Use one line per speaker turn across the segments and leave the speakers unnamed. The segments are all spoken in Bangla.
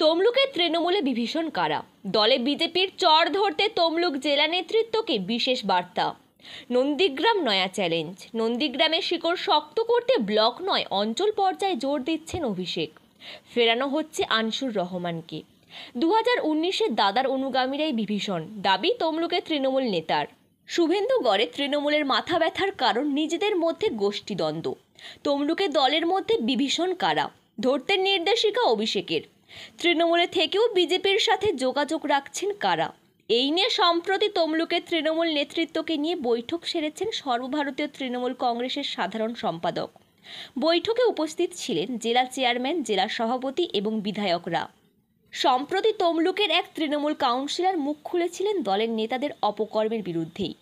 তমলুকের তৃণমূলে বিভীষণ কারা, দলে বিজেপির চর ধরতে তমলুক জেলা নেতৃত্বকে বিশেষ বার্তা। নন্দীগ্রাম নয়া চ্যালেঞ্জ। নন্দীগ্রামের শিকড় শক্ত করতে ব্লক নয় অঞ্চল পর্যায়ে জোর দিচ্ছেন অভিষেক। ফেরানো হচ্ছে আনিসুর রহমানকে। 2019-এর দাদার অনুগামীরাই বিভীষণ, দাবি তমলুকের তৃণমূল নেতার। শুভেন্দুগড়ে তৃণমূলের মাথা ব্যথার কারণ নিজেদের মধ্যে গোষ্ঠীদ্বন্দ্ব। তমলুকে দলের মধ্যে বিভীষণ কারা, ধরতে নির্দেশিকা অভিষেকের। তৃণমূলে থেকেও বিজেপির সাথে যোগাযোগ রাখছেন কারা, এই নিয়ে সম্প্রতি তমলুকের তৃণমূল নেতৃত্বকে নিয়ে বৈঠক সেরেছেন সর্বভারতীয় তৃণমূল কংগ্রেসের সাধারণ সম্পাদক। বৈঠকে উপস্থিত ছিলেন জেলা চেয়ারম্যান, জেলা সভাপতি এবং বিধায়করা। সম্প্রতি তমলুকের এক তৃণমূল কাউন্সিলর মুখ খুলেছিলেন দলের নেতাদের অপকর্মের বিরুদ্ধেই।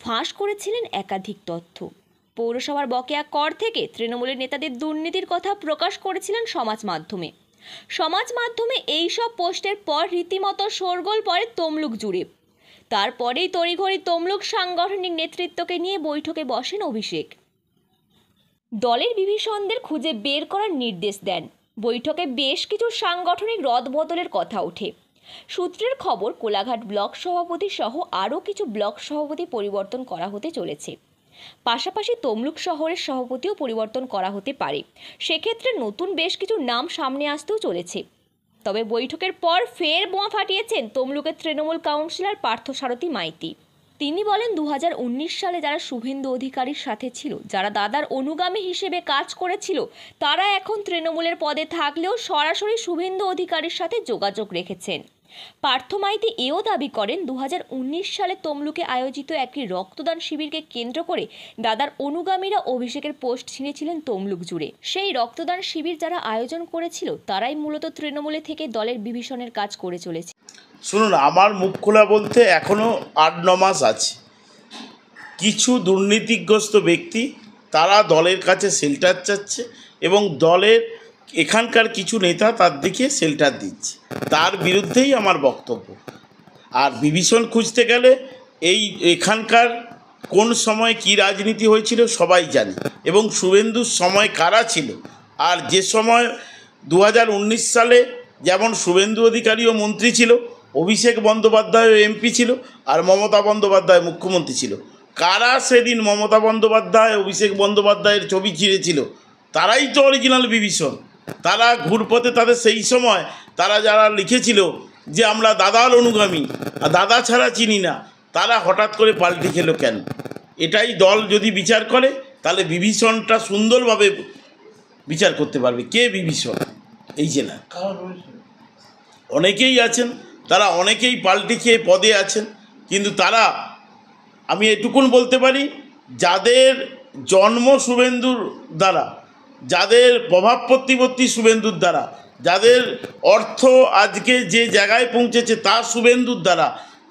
ফাঁস করেছিলেন একাধিক তথ্য। পৌরসভার বকেয়া কর থেকে তৃণমূলের নেতাদের দুর্নীতির কথা প্রকাশ করেছিলেন সমাজ মাধ্যমে এইসব পোস্টের পর রীতিমতো শোরগোল পড়ে তমলুক জুড়ে। তারপরেই তড়িঘড়ি তমলুক সাংগঠনিক নেতৃত্বকে নিয়ে বৈঠকে বসেন অভিষেক। দলের বিভীষণদের খুঁজে বের করার নির্দেশ দেন। বৈঠকে বেশ কিছু সাংগঠনিক রদবদলের কথা ওঠে। সূত্রের খবর, কোলাঘাট ব্লক সভাপতি সহ আরও কিছু ব্লক সভাপতি পরিবর্তন করা হতে চলেছে। পাশাপাশি তমলুক শহরের সভাপতিও পরিবর্তন করা হতে পারে। সেক্ষেত্রে নতুন বেশ কিছু নাম সামনে আসতেও চলেছে। তবে বৈঠকের পর ফের বোমা ফাটিয়েছেন তমলুকের তৃণমূল কাউন্সিলর পার্থসারথী মাইতি। তিনি বলেন, 2019 সালে যারা শুভেন্দু অধিকারীর সাথে ছিল, যারা দাদার অনুগামী হিসেবে কাজ করেছিল, তারা এখন তৃণমূলের পদে থাকলেও সরাসরি শুভেন্দু অধিকারীর সাথে যোগাযোগ রেখেছেন। পার্থ মাইতি এও দাবি করেন, 2019 সালে তমলুকে আয়োজিত একটি রক্তদান শিবিরকে কেন্দ্র করে দাদার অনুগামীরা অভিষেকের পোস্ট ছিঁড়েছিলেন তমলুক জুড়ে। সেই রক্তদান শিবির যারা আয়োজন করেছিল, তারাই মূলত তৃণমূলে থেকে দলের বিভীষণের কাজ করে চলেছে।
শুনুন, আমার মুখ খোলা বলতে এখনও 8-9 মাস আছে। কিছু দুর্নীতিগ্রস্ত ব্যক্তি তারা দলের কাছে শেল্টার চাচ্ছে এবং দলের এখানকার কিছু নেতা তার দিকে শেল্টার দিচ্ছে। তার বিরুদ্ধেই আমার বক্তব্য। আর বিভীষণ খুঁজতে গেলে এখানকার কোন সময় কি রাজনীতি হয়েছিল সবাই জানে, এবং শুভেন্দুর সময় কারা ছিল। আর যে সময় 2019 সালে যেমন শুভেন্দু অধিকারীও মন্ত্রী ছিল, অভিষেক বন্দ্যোপাধ্যায় এমপি ছিল, আর মমতা বন্দ্যোপাধ্যায় মুখ্যমন্ত্রী ছিল, কারা সেদিন মমতা বন্দ্যোপাধ্যায় অভিষেক বন্দ্যোপাধ্যায়ের ছবি ছিঁড়েছিল? তারাই তো অরিজিনাল বিভীষণ। তারা ঘুরপথে তাদের সেই সময় তারা যারা লিখেছিল যে আমরা দাদার অনুগামী, দাদা ছাড়া চিনি না, তারা হঠাৎ করে পাল্টে খেলো কেন? এটাই দল যদি বিচার করে, তাহলে বিভীষণটা সুন্দরভাবে বিচার করতে পারবে। কে বিভীষণ? এই যে না, অনেকেই আছেন, তারা অনেকেই পাল্টে খেয়ে পদে আছেন, কিন্তু তারা, আমি এটুকুন বলতে পারি, যাদের জন্ম শুভেন্দুর দ্বারা, যাদের প্রভাব প্রতিপত্তি শুভেন্দুর দ্বারা, যাদের অর্থ আজকে যে জায়গায় পৌঁছেছে তা শুভেন্দুর দ্বারা,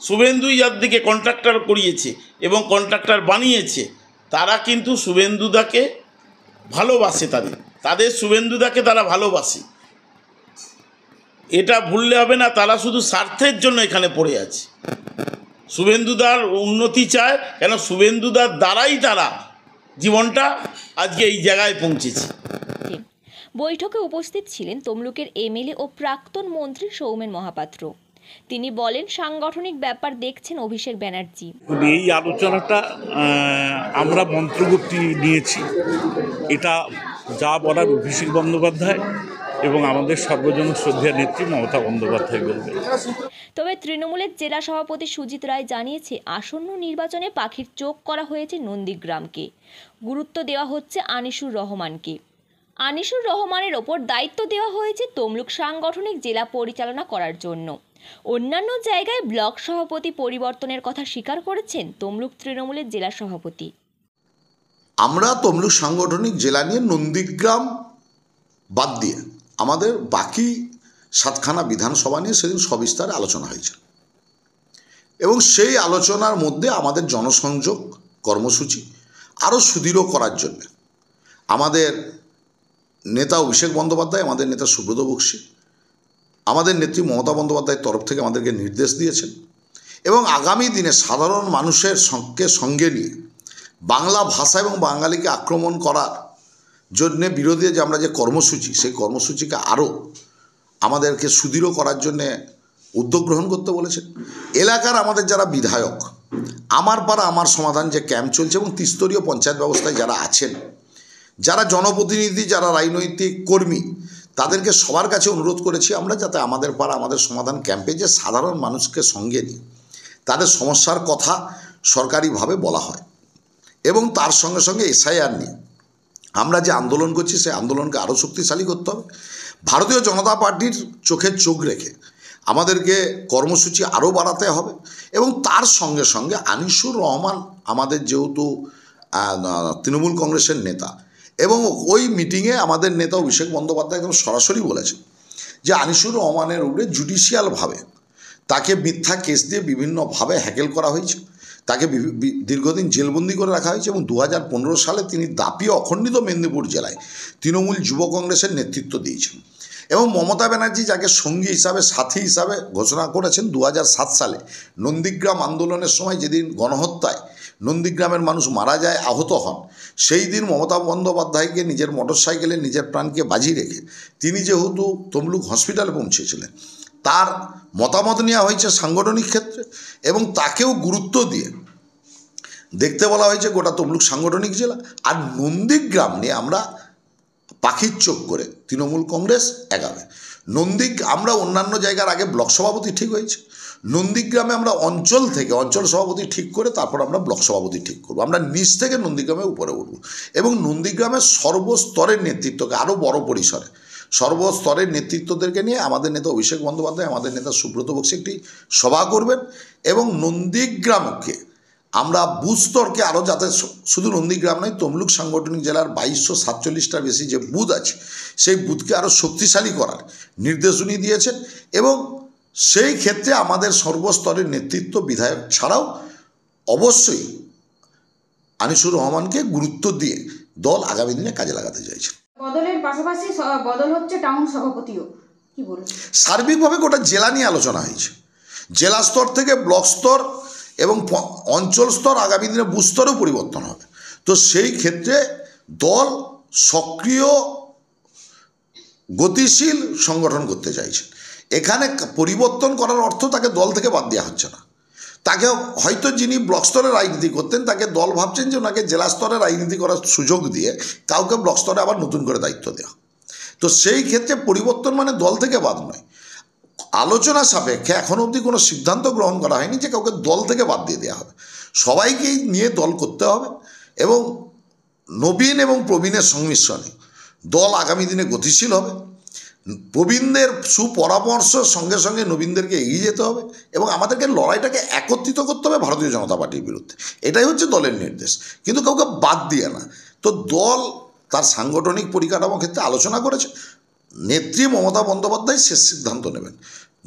শুভেন্দুই যার দিকে কন্ট্রাক্টর করিয়েছে এবং কন্ট্রাক্টর বানিয়েছে, তারা কিন্তু শুভেন্দুদাকে ভালোবাসে। তাদের শুভেন্দুদাকে তারা ভালোবাসে। এটা ভুললে হবে না। তারা শুধু স্বার্থের জন্য এখানে পড়ে আছে। শুভেন্দুদার উন্নতি চায়, কেন শুভেন্দুদার দ্বারাই তারা জীবনটা আজকে এই জায়গায় পৌঁছেছে।
বৈঠকে উপস্থিত ছিলেন তমলুকের এমএলএ ও প্রাক্তন মন্ত্রী সৌমেন মহাপাত্র। তিনি বলেন, সাংগঠনিক ব্যাপার দেখছেন অভিষেক ব্যানার্জি।
এই আলোচনাটা আমরা মন্ত্রগতি নিয়েছি। এটা যা বলার অভিষেক বন্দ্যোপাধ্যায় এবং আমাদের সর্বজন শ্রদ্ধেয় নেত্রী মমতা বন্দ্যোপাধ্যায় বলবেন।
তবে তৃণমূলের জেলা সভাপতি সুজিত রায় জানিয়েছে, আসন্ন নির্বাচনে পাখির চোখ করা হয়েছে নন্দীগ্রামকে। গুরুত্ব দেওয়া হচ্ছে আনিসুর রহমানকে। আনিসুর রহমানের ওপর দায়িত্ব দেওয়া হয়েছে তমলুক সাংগঠনিক জেলা পরিচালনা করার জন্য। অন্যান্য জায়গায় ব্লক সভাপতি পরিবর্তনের কথা স্বীকার করেছেন তমলুক তৃণমূলের জেলা সভাপতি।
আমরা তমলুক সাংগঠনিক জেলা নিয়ে নন্দীগ্রাম বাদ দিয়ে আমাদের বাকি 7খানা বিধানসভা নিয়ে সেদিন সবিস্তারে আলোচনা হয়েছে, এবং সেই আলোচনার মধ্যে আমাদের জনসংযোগ কর্মসূচি আরও সুদৃঢ় করার জন্য আমাদের নেতা অভিষেক বন্দ্যোপাধ্যায়, আমাদের নেতা সুব্রত বক্সী, আমাদের নেত্রী মমতা বন্দ্যোপাধ্যায়ের তরফ থেকে আমাদেরকে নির্দেশ দিয়েছেন, এবং আগামী দিনে সাধারণ মানুষের সঙ্গে নিয়ে বাংলা ভাষা এবং বাঙালিকে আক্রমণ করার জন্যে বিরোধী যে আমরা যে কর্মসূচি, সেই কর্মসূচিকে আরও আমাদেরকে সুদৃঢ় করার জন্যে উদ্যোগ গ্রহণ করতে বলেছেন। এলাকার আমাদের যারা বিধায়ক, আমার পাড়া আমার সমাধান যে ক্যাম্প চলছে এবং ত্রিস্তরীয় পঞ্চায়েত ব্যবস্থায় যারা আছেন, যারা জনপ্রতিনিধি, যারা রাজনৈতিক কর্মী, তাদেরকে সবার কাছে অনুরোধ করেছি আমরা যাতে আমাদের পাড়া আমাদের সমাধান ক্যাম্পে যে সাধারণ মানুষকে সঙ্গে নিয়ে তাদের সমস্যার কথা সরকারিভাবে বলা হয় এবং তার সঙ্গে সঙ্গে এসআইআর নিয়ে আমরা যে আন্দোলন করছি সেই আন্দোলনকে আরও শক্তিশালী করতে হবে। ভারতীয় জনতা পার্টির চোখে চোখ রেখে আমাদেরকে কর্মসূচি আরও বাড়াতে হবে এবং তার সঙ্গে সঙ্গে আনিসুর রহমান আমাদের যেহেতু তৃণমূল কংগ্রেসের নেতা এবং ওই মিটিংয়ে আমাদের নেতা অভিষেক বন্দ্যোপাধ্যায় একদম সরাসরি বলেছেন যে আনিসুর রহমানের উপরে জুডিশিয়ালভাবে তাকে মিথ্যা কেস দিয়ে বিভিন্নভাবে হ্যাকেল করা হয়েছে, তাকে দীর্ঘদিন জেলবন্দি করে রাখা হয়েছে এবং 2015 সালে তিনি দাপিয়ে অখণ্ডিত মেদিনীপুর জেলায় তৃণমূল যুব কংগ্রেসের নেতৃত্ব দিয়েছেন এবং মমতা ব্যানার্জি যাকে সঙ্গী হিসাবে সাথী হিসাবে ঘোষণা করেছেন 2007 সালে নন্দীগ্রাম আন্দোলনের সময়, যেদিন গণহত্যায় নন্দীগ্রামের মানুষ মারা যায়, আহত হন, সেই দিন মমতা বন্দ্যোপাধ্যায়কে নিজের মোটরসাইকেলে নিজের প্রাণকে বাজি রেখে তিনি যেহেতু তমলুক হসপিটালে পৌঁছেছিলেন, তার মতামত নেওয়া হয়েছে সাংগঠনিক ক্ষেত্রে এবং তাকেও গুরুত্ব দিয়ে দেখতে বলা হয়েছে গোটা তমলুক সাংগঠনিক জেলা। আর নন্দীগ্রাম নিয়ে আমরা পাখির চোখ করে তৃণমূল কংগ্রেস এগাবে। আমরা অন্যান্য জায়গার আগে ব্লক সভাপতি ঠিক হয়েছে, নন্দীগ্রামে আমরা অঞ্চল থেকে অঞ্চল সভাপতি ঠিক করে তারপর আমরা ব্লক সভাপতি ঠিক করব। আমরা নিচ থেকে নন্দীগ্রামে উপরে উঠব এবং নন্দীগ্রামের সর্বস্তরের নেতৃত্বকে আরও বড় পরিসরে সর্বস্তরের নেতৃত্বদেরকে নিয়ে আমাদের নেতা অভিষেক বন্দ্যোপাধ্যায়, আমাদের নেতা সুব্রত বক্সী একটি সভা করবেন এবং নন্দীগ্রামকে আমরা বুথ স্তরকে আরও যাতে শুধু নন্দীগ্রাম নয়, তমলুক সাংগঠনিক জেলার 2247টার বেশি যে বুথ আছে সেই বুথকে আরও শক্তিশালী করার নির্দেশ উনি দিয়েছেন এবং সেই ক্ষেত্রে আমাদের সর্বস্তরের নেতৃত্ব বিধায়ক ছাড়াও অবশ্যই আনিসুর রহমানকে গুরুত্ব দিয়ে দল আগামী দিনে কাজে লাগাতে চাইছে।
বদলের পাশাপাশি বদল হচ্ছে টাউন সভাপতিও, কি বলুন?
সার্বিকভাবে গোটা জেলা নিয়ে আলোচনা হয়েছে, জেলা স্তর থেকে ব্লক স্তর এবং অঞ্চল স্তর, আগামী দিনে বুথ স্তরেও পরিবর্তন হবে। তো সেই ক্ষেত্রে দল সক্রিয় গতিশীল সংগঠন করতে চাইছে। এখানে পরিবর্তন করার অর্থ তাকে দল থেকে বাদ দেওয়া হচ্ছে না, তাকে হয়তো যিনি ব্লক স্তরে রাজনীতি করতেন তাকে দল ভাবছেন যে ওনাকে জেলা স্তরে রাজনীতি করার সুযোগ দিয়ে কাউকে ব্লক স্তরে আবার নতুন করে দায়িত্ব দেওয়া। তো সেই ক্ষেত্রে পরিবর্তন মানে দল থেকে বাদ নয়, আলোচনা সাপেক্ষে এখনও অবধি কোনো সিদ্ধান্ত গ্রহণ করা হয়নি যে কাউকে দল থেকে বাদ দিয়ে দেওয়া হবে। সবাইকেই নিয়ে দল করতে হবে এবং নবীন এবং প্রবীণের সংমিশ্রণে দল আগামী দিনে গতিশীল হবে। প্রবীণদের সুপরামর্শের সঙ্গে সঙ্গে নবীনদেরকে এগিয়ে যেতে হবে এবং আমাদেরকে লড়াইটাকে একত্রিত করতে হবে ভারতীয় জনতা পার্টির বিরুদ্ধে। এটাই হচ্ছে দলের নির্দেশ, কিন্তু কাউকে বাদ দিয়ে না। তো দল তার সাংগঠনিক পরিকাঠামো ক্ষেত্রে আলোচনা করেছে। নেত্রী মমতা বন্দ্যোপাধ্যায় শেষ সিদ্ধান্ত নেবেন।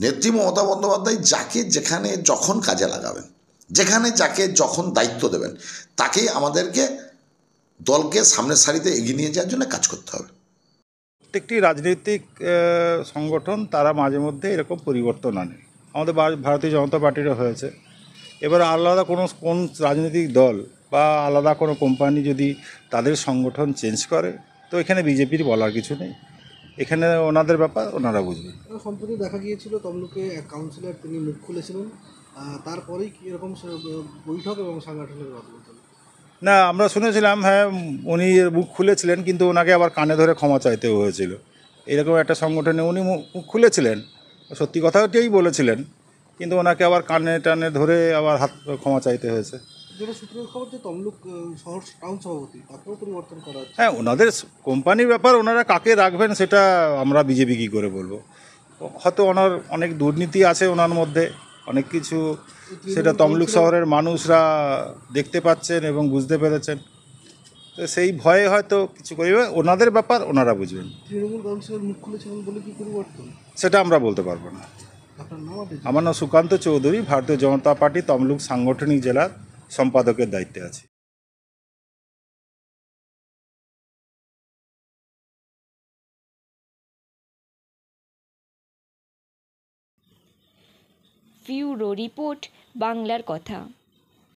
নেত্রী মমতা বন্দ্যোপাধ্যায় যাকে যেখানে যখন কাজে লাগাবেন, যেখানে যাকে যখন দায়িত্ব দেবেন, তাকেই আমাদেরকে দলকে সামনের সারিতে এগিয়ে নিয়ে যাওয়ার জন্য কাজ করতে হবে।
প্রত্যেকটি রাজনৈতিক সংগঠন তারা মাঝে মধ্যে এরকম পরিবর্তন আনে, আমাদের ভারতীয় জনতা পার্টিরও হয়েছে। এবার আলাদা কোন রাজনৈতিক দল বা আলাদা কোনো কোম্পানি যদি তাদের সংগঠন চেঞ্জ করে, তো এখানে বিজেপির বলার কিছু নেই, এখানে ওনাদের ব্যাপার, ওনারা বুঝবেন।
সম্প্রতি দেখা গিয়েছিল তমলুকে এক কাউন্সিলর তিনি মুখ খুলেছিলেন, তারপরেই কি এরকম বৈঠক এবং সাংগঠনিক বদল?
না, আমরা শুনেছিলাম হ্যাঁ উনি মুখ খুলেছিলেন, কিন্তু ওনাকে আবার কানে ধরে ক্ষমা চাইতেও হয়েছিল। এরকম একটা সংগঠনে উনি মুখ খুলেছিলেন, সত্যি কথাটাই বলেছিলেন, কিন্তু ওনাকে আবার কানে টানে ধরে আবার ক্ষমা চাইতে হয়েছে।
যেটা সূত্রের খবর যে তমলুক শহর টাউন সভাপতি তাকেও পরিবর্তন করা হচ্ছে।
হ্যাঁ, ওনাদের কোম্পানির ব্যাপার, ওনারা কাকে রাখবেন সেটা আমরা বিজেপি কী করে বলবো। হয়তো ওনার অনেক দুর্নীতি আছে ওনার মধ্যে, অনেক কিছু, সেটা তমলুক শহরের মানুষরা দেখতে পাচ্ছেন এবং বুঝতে পেরেছেন। তো সেই ভয়ে হয়তো কিছু করবে, ওনাদের ব্যাপার, ওনারা বুঝবেন।
তৃণমূল কাউন্সিলর মুখ খুলেছিলেন বলে কি পরিবর্তন,
সেটা আমরা বলতে পারবো না।
আপনার নাম?
আমার নাম সুকান্ত চৌধুরী, ভারতীয় জনতা পার্টি তমলুক সাংগঠনিক জেলার সম্পাদকের দায়িত্বে আছি।
ব্যুরো রিপোর্ট, বাংলার কথা।